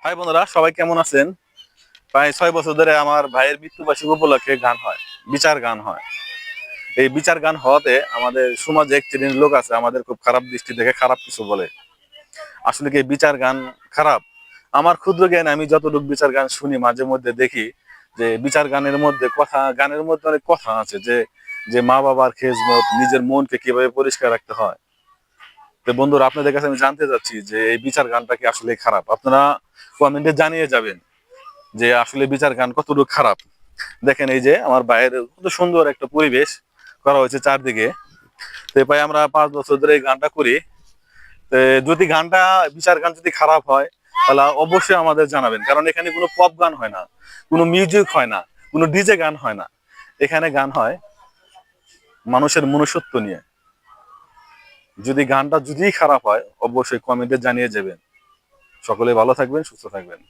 High বন্ধুরা, সবাই কেমন আছেন? প্রায় 6 বছর ধরে আমার ভাইয়ের মৃত্যুবার্ষিকী উপলক্ষে গান হয়, বিচার গান হয়। এই বিচার গান হওয়াতে আমাদের সমাজে এক শ্রেণীর লোক আছে আমাদের খুব খারাপ দৃষ্টি দেখে খারাপ কিছু বলে। আসলে কি এই বিচার গান খারাপ? আমার ক্ষুদ্র জ্ঞানে আমি যতটুকু বিচার গান শুনি, মাঝে মধ্যে দেখি যে বিচার গানের মধ্যে গানের মধ্যে অনেক কথা আছে যে যে মা বাবার খেজমত, নিজের মনকে কিভাবে পরিষ্কার রাখতে হয়। তো বন্ধুরা, আপনাদের কাছে আমি জানতে চাচ্ছি যে এই বিচার গানটা কি আসলে খারাপ? আপনারা কমেন্টে জানিয়ে যাবেন যে আসলে বিচার গান কতটুকু খারাপ। দেখেন, এই যে আমার বাইরে কত সুন্দর একটা পরিবেশ করা হয়েছে চারদিকে। তো ভাই, আমরা 5 বছর ধরে এই গানটা করি। তো যদি গানটা, বিচার গান যদি খারাপ হয়, তাহলে অবশ্যই আমাদের জানাবেন, কারণ এখানে কোনো পপ গান হয় না, কোনো মিউজিক হয় না, কোনো ডিজে গান হয় না। এখানে গান হয় মানুষের মনুষ্যত্ব নিয়ে। যদি গানটা যদি খারাপ হয়, অবশ্যই কমেন্টে জানিয়ে যাবেন। সকলে ভালো থাকবেন, সুস্থ থাকবেন।